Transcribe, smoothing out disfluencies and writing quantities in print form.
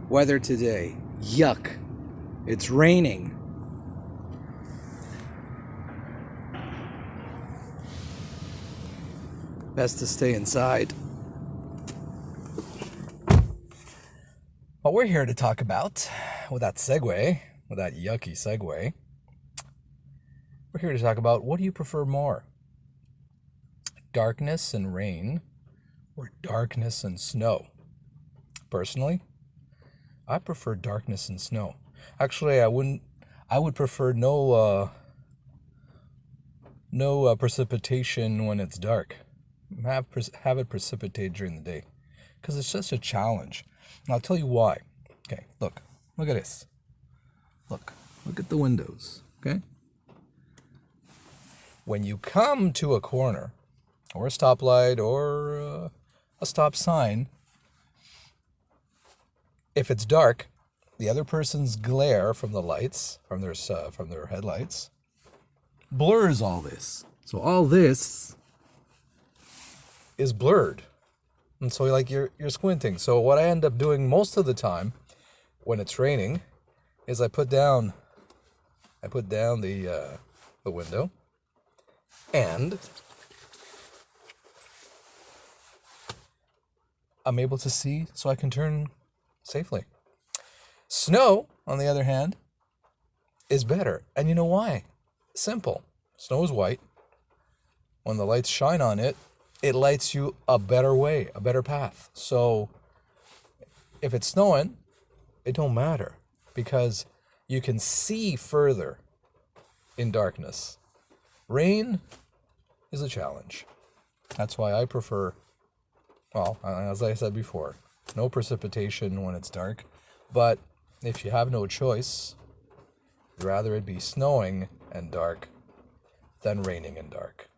Weather today, yuck. It's raining. Best to stay inside. What we're here to talk about, with that yucky segue, we're here to talk about, what do you prefer more? Darkness and rain, or darkness and snow? Personally, I prefer darkness and snow. Actually, I would prefer no precipitation when it's dark. Have it precipitate during the day, because it's just a challenge. And I'll tell you why. Okay, look at this. Look at the windows. Okay. When you come to a corner, or a stoplight, or a stop sign, if it's dark, the other person's glare from the lights, from their headlights, blurs all this. So all this is blurred, and so you're squinting. So what I end up doing most of the time when it's raining is I put down the window, and I'm able to see, so I can turn safely. Snow, on the other hand, is better. And you know why? Simple. Snow is white. When the lights shine on it, it lights you a better way, a better path. So if it's snowing, it don't matter, because you can see further in darkness. Rain is a challenge. That's why I prefer, well, as I said before, no precipitation when it's dark. But if you have no choice, rather it be snowing and dark than raining and dark.